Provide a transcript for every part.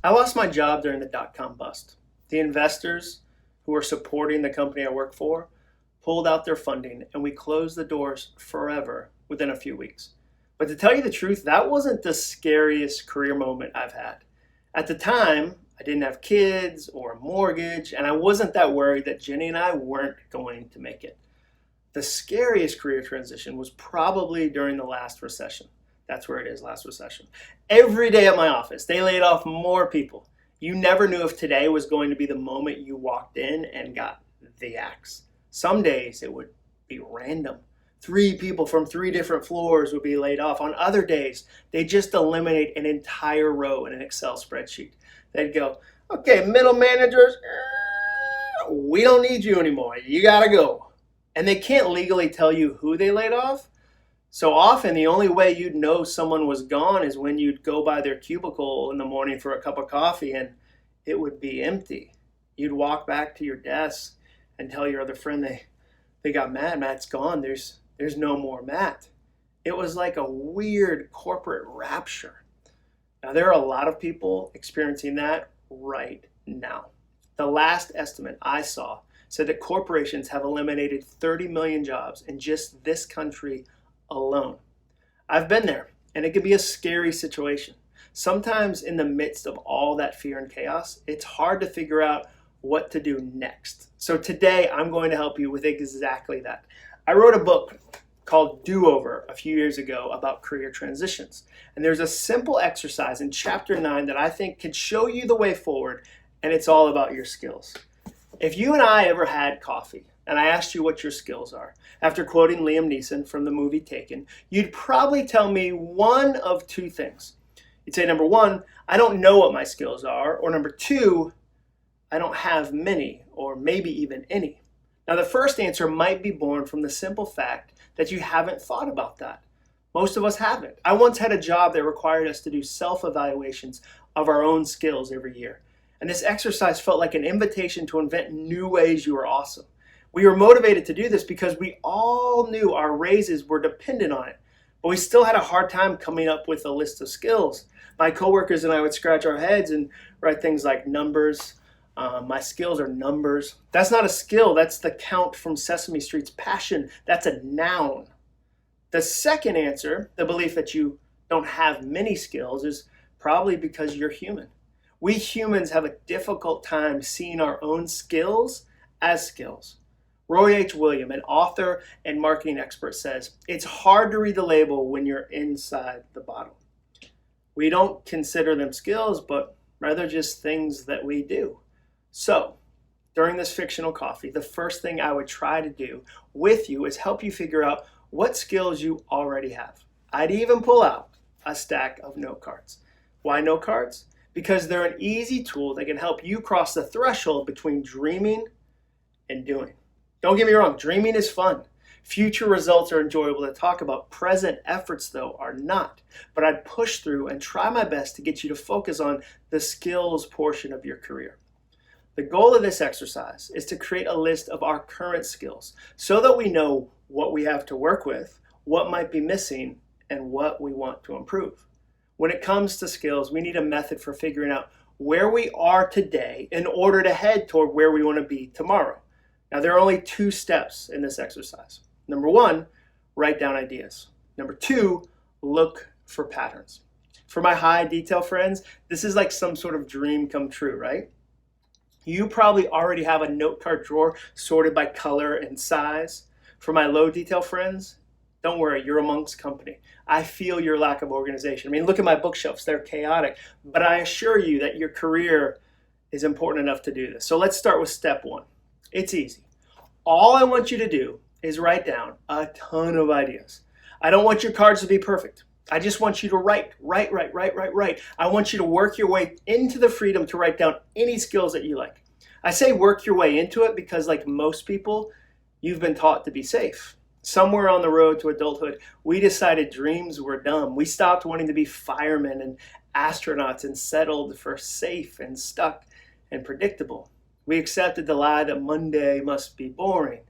I lost my job during the dot-com bust. The investors who were supporting the company I work for pulled out their funding, and we closed the doors forever within a few weeks. But to tell you the truth, that wasn't the scariest career moment I've had. At the time, I didn't have kids or a mortgage, and I wasn't that worried that Jenny and I weren't going to make it. The scariest career transition was probably during the last recession. That's where it is, last recession. Every day at my office, they laid off more people. You never knew if today was going to be the moment you walked in and got the axe. Some days it would be random. 3 people from 3 different floors would be laid off. On other days, they just eliminate an entire row in an Excel spreadsheet. They'd go, okay, middle managers, we don't need you anymore. You gotta go. And they can't legally tell you who they laid off. So often the only way you'd know someone was gone is when you'd go by their cubicle in the morning for a cup of coffee and it would be empty. You'd walk back to your desk and tell your other friend they got Matt. Matt's gone. There's no more Matt. It was like a weird corporate rapture. Now there are a lot of people experiencing that right now. The last estimate I saw said that corporations have eliminated 30 million jobs in just this country alone. I've been there, and it can be a scary situation. Sometimes in the midst of all that fear and chaos, it's hard to figure out what to do next. So today I'm going to help you with exactly that. I wrote a book called Do-Over a few years ago about career transitions. And there's a simple exercise in chapter 9 that I think could show you the way forward, and it's all about your skills. If you and I ever had coffee, and I asked you what your skills are, after quoting Liam Neeson from the movie Taken, you'd probably tell me one of 2 things. You'd say, number 1, I don't know what my skills are, or number 2, I don't have many, or maybe even any. Now, the first answer might be born from the simple fact that you haven't thought about that. Most of us haven't. I once had a job that required us to do self-evaluations of our own skills every year. And this exercise felt like an invitation to invent new ways you were awesome. We were motivated to do this because we all knew our raises were dependent on it, but we still had a hard time coming up with a list of skills. My coworkers and I would scratch our heads and write things like numbers. My skills are numbers. That's not a skill. That's the Count from Sesame Street's passion. That's a noun. The second answer, the belief that you don't have many skills, is probably because you're human. We humans have a difficult time seeing our own skills as skills. Roy H. William, an author and marketing expert, says, it's hard to read the label when you're inside the bottle. We don't consider them skills, but rather just things that we do. So, during this fictional coffee, the first thing I would try to do with you is help you figure out what skills you already have. I'd even pull out a stack of note cards. Why note cards? Because they're an easy tool that can help you cross the threshold between dreaming and doing. Don't get me wrong, dreaming is fun. Future results are enjoyable to talk about. Present efforts, though, are not. But I'd push through and try my best to get you to focus on the skills portion of your career. The goal of this exercise is to create a list of our current skills so that we know what we have to work with, what might be missing, and what we want to improve. When it comes to skills, we need a method for figuring out where we are today in order to head toward where we want to be tomorrow. Now, there are only 2 steps in this exercise. Number 1, write down ideas. Number 2, look for patterns. For my high detail friends, this is like some sort of dream come true, right? You probably already have a note card drawer sorted by color and size. For my low detail friends, don't worry, you're amongst company. I feel your lack of organization. I mean, look at my bookshelves, they're chaotic, but I assure you that your career is important enough to do this. So let's start with step 1. It's easy. All I want you to do is write down a ton of ideas. I don't want your cards to be perfect. I just want you to write. I want you to work your way into the freedom to write down any skills that you like. I say work your way into it because, like most people, you've been taught to be safe. Somewhere on the road to adulthood, we decided dreams were dumb. We stopped wanting to be firemen and astronauts and settled for safe and stuck and predictable. We accepted the lie that Monday must be boring.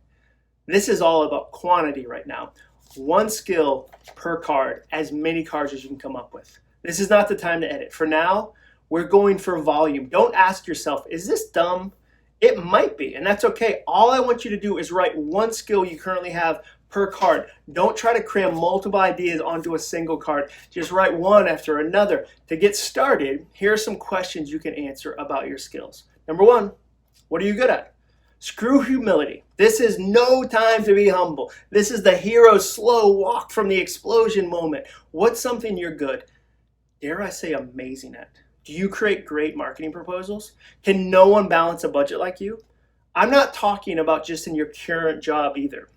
This is all about quantity right now. 1 skill per card, as many cards as you can come up with. This is not the time to edit. For now, We're going for volume. Don't ask yourself, is this dumb? It might be, and that's okay. All I want you to do is write one skill you currently have per card. Don't try to cram multiple ideas onto a single card. Just write one after another. To get started, here are some questions you can answer about your skills. Number one, what are you good at? Screw humility. This is no time to be humble. This is the hero's slow walk from the explosion moment. What's something you're good, dare I say, amazing at? Do you create great marketing proposals? Can no one balance a budget like you? I'm not talking about just in your current job either.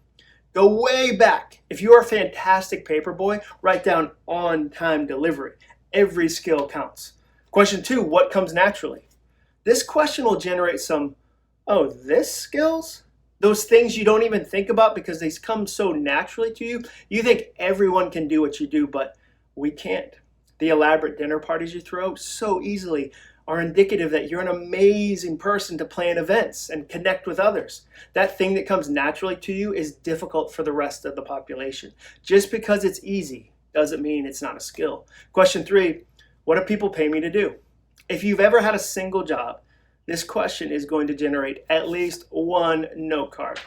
Go way back. If you are a fantastic paper boy, write down on-time delivery. Every skill counts. Question two, what comes naturally? This question will generate some, oh, this skills? Those things you don't even think about because they come so naturally to you. You think everyone can do what you do, but we can't. The elaborate dinner parties you throw so easily are indicative that you're an amazing person to plan events and connect with others. That thing that comes naturally to you is difficult for the rest of the population. Just because it's easy doesn't mean it's not a skill. Question three, what do people pay me to do? If you've ever had a single job, this question is going to generate at least one note card.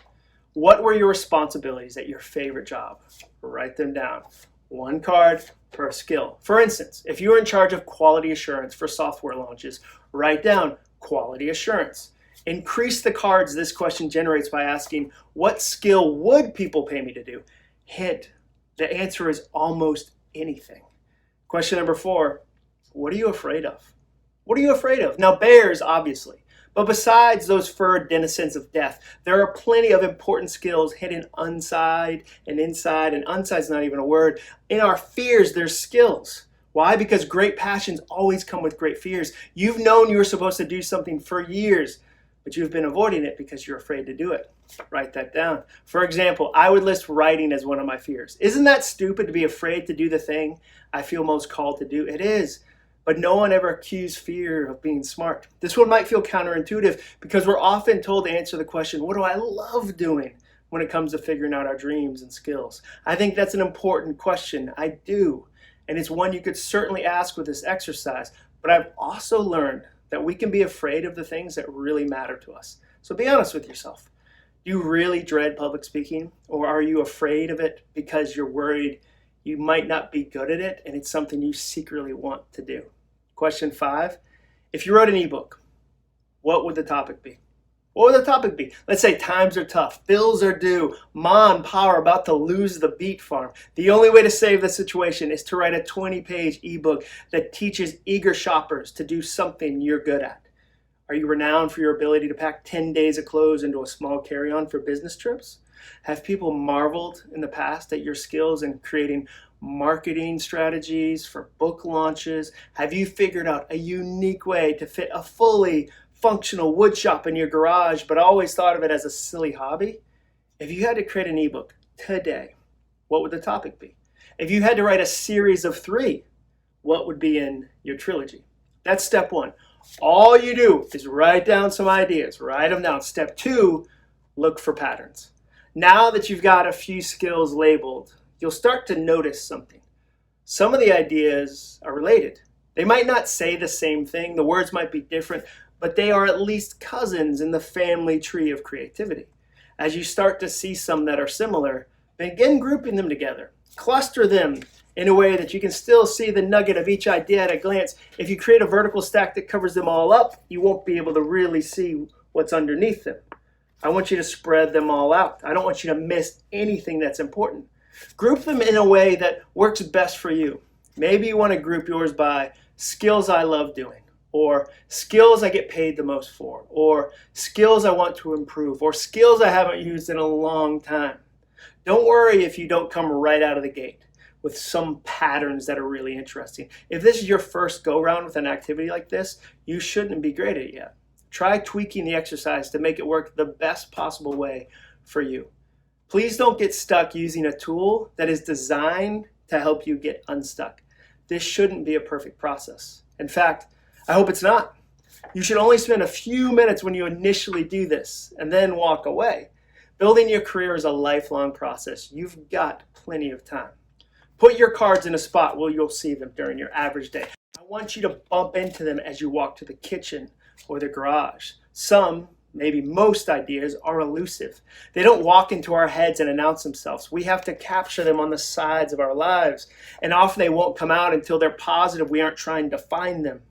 What were your responsibilities at your favorite job? Write them down. One card per skill. For instance, if you were in charge of quality assurance for software launches, write down quality assurance. Increase the cards this question generates by asking, what skill would people pay me to do? Hint, the answer is almost anything. Question number four, what are you afraid of? What are you afraid of? Now, bears, obviously. But besides those furred denizens of death, there are plenty of important skills hidden inside, and unside's not even a word. In our fears, there's skills. Why? Because great passions always come with great fears. You've known you were supposed to do something for years, but you've been avoiding it because you're afraid to do it. Write that down. For example, I would list writing as one of my fears. Isn't that stupid to be afraid to do the thing I feel most called to do? It is. But no one ever accused fear of being smart. This one might feel counterintuitive because we're often told to answer the question, what do I love doing when it comes to figuring out our dreams and skills? I think that's an important question. I do. And it's one you could certainly ask with this exercise. But I've also learned that we can be afraid of the things that really matter to us. So be honest with yourself. Do you really dread public speaking? Or are you afraid of it because you're worried you might not be good at it and it's something you secretly want to do? Question five, if you wrote an ebook, what would the topic be? What would the topic be? Let's say times are tough, bills are due, Ma and Pa are about to lose the beet farm. The only way to save the situation is to write a 20-page ebook that teaches eager shoppers to do something you're good at. Are you renowned for your ability to pack 10 days of clothes into a small carry-on for business trips? Have people marveled in the past at your skills in creating marketing strategies for book launches? Have you figured out a unique way to fit a fully functional wood shop in your garage, but always thought of it as a silly hobby? If you had to create an ebook today, what would the topic be? If you had to write a series of 3, what would be in your trilogy? That's step 1. All you do is write down some ideas, write them down. Step 2, look for patterns. Now that you've got a few skills labeled, you'll start to notice something. Some of the ideas are related. They might not say the same thing, the words might be different, but they are at least cousins in the family tree of creativity. As you start to see some that are similar, begin grouping them together. Cluster them in a way that you can still see the nugget of each idea at a glance. If you create a vertical stack that covers them all up, you won't be able to really see what's underneath them. I want you to spread them all out. I don't want you to miss anything that's important. Group them in a way that works best for you. Maybe you want to group yours by skills I love doing, or skills I get paid the most for, or skills I want to improve, or skills I haven't used in a long time. Don't worry if you don't come right out of the gate with some patterns that are really interesting. If this is your first go-round with an activity like this, you shouldn't be great at it yet. Try tweaking the exercise to make it work the best possible way for you. Please don't get stuck using a tool that is designed to help you get unstuck. This shouldn't be a perfect process. In fact, I hope it's not. You should only spend a few minutes when you initially do this and then walk away. Building your career is a lifelong process. You've got plenty of time. Put your cards in a spot where you'll see them during your average day. I want you to bump into them as you walk to the kitchen or the garage. Some, maybe most ideas are elusive. They don't walk into our heads and announce themselves. We have to capture them on the sides of our lives. And often they won't come out until they're positive we aren't trying to find them.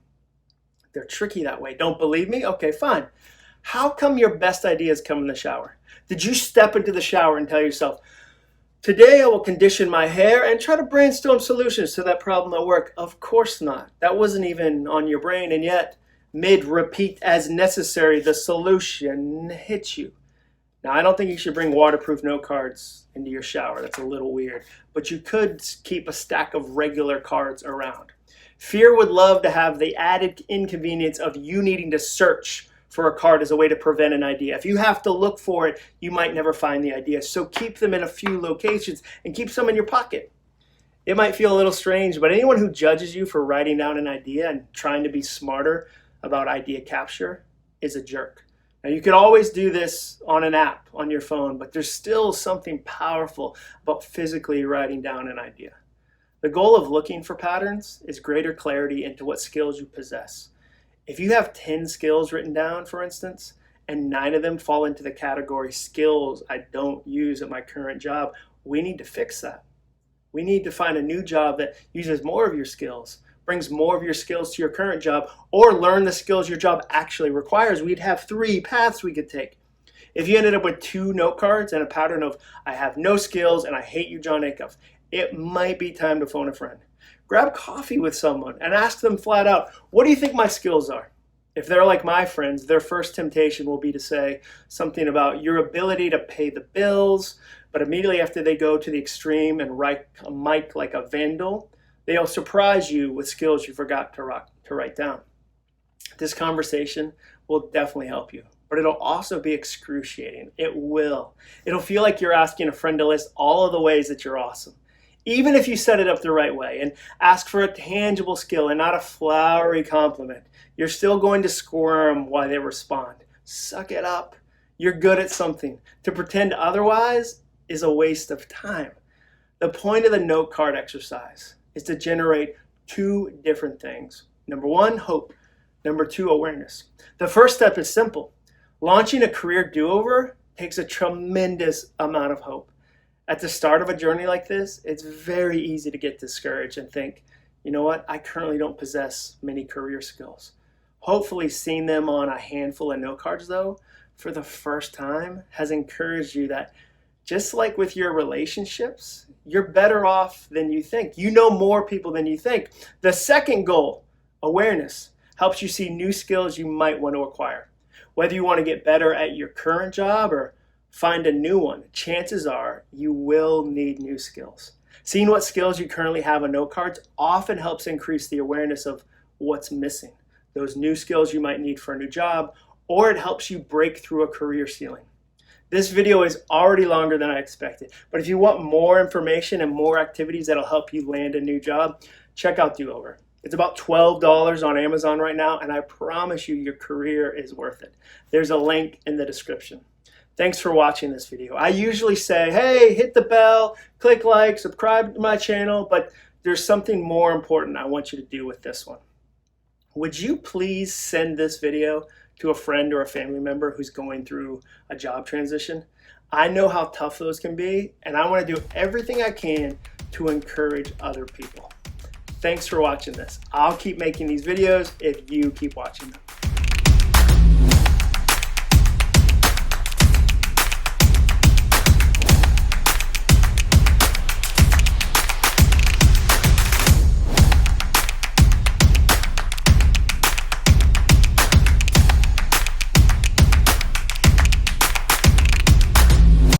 They're tricky that way. Don't believe me? Okay, fine. How come your best ideas come in the shower? Did you step into the shower and tell yourself, today I will condition my hair and try to brainstorm solutions to that problem at work? Of course not. That wasn't even on your brain, and yet mid-repeat as necessary, the solution hits you. Now, I don't think you should bring waterproof note cards into your shower. That's a little weird. But you could keep a stack of regular cards around. Fear would love to have the added inconvenience of you needing to search for a card as a way to prevent an idea. If you have to look for it, you might never find the idea. So keep them in a few locations and keep some in your pocket. It might feel a little strange, but anyone who judges you for writing down an idea and trying to be smarter about idea capture is a jerk. Now, you could always do this on an app on your phone, but there's still something powerful about physically writing down an idea. The goal of looking for patterns is greater clarity into what skills you possess. If you have 10 skills written down, for instance, and 9 of them fall into the category skills I don't use at my current job, we need to fix that. We need to find a new job that uses more of your skills, brings more of your skills to your current job, or learn the skills your job actually requires. We'd have 3 paths we could take. If you ended up with 2 note cards and a pattern of, I have no skills and I hate you, John Acuff, it might be time to phone a friend. Grab coffee with someone and ask them flat out, what do you think my skills are? If they're like my friends, their first temptation will be to say something about your ability to pay the bills, but immediately after they go to the extreme and write a mic like a vandal, they'll surprise you with skills you forgot to write down. This conversation will definitely help you, but it'll also be excruciating. It will. It'll feel like you're asking a friend to list all of the ways that you're awesome. Even if you set it up the right way and ask for a tangible skill and not a flowery compliment, you're still going to squirm while they respond. Suck it up. You're good at something. To pretend otherwise is a waste of time. The point of the note card exercise is to generate 2 different things. Number 1, hope. Number 2, awareness. The first step is simple. Launching a career do-over takes a tremendous amount of hope. At the start of a journey like this, it's very easy to get discouraged and think, you know what, I currently don't possess many career skills. Hopefully seeing them on a handful of note cards, though, for the first time has encouraged you that just like with your relationships, you're better off than you think. You know more people than you think. The second goal, awareness, helps you see new skills you might want to acquire. Whether you want to get better at your current job or find a new one, chances are you will need new skills. Seeing what skills you currently have on note cards often helps increase the awareness of what's missing, those new skills you might need for a new job, or it helps you break through a career ceiling. This video is already longer than I expected, but if you want more information and more activities that'll help you land a new job, check out Do-Over. It's about $12 on Amazon right now, and I promise you your career is worth it. There's a link in the description. Thanks for watching this video. I usually say, hey, hit the bell, click like, subscribe to my channel, but there's something more important I want you to do with this one. Would you please send this video to a friend or a family member who's going through a job transition? I know how tough those can be, and I want to do everything I can to encourage other people. Thanks for watching this. I'll keep making these videos if you keep watching them.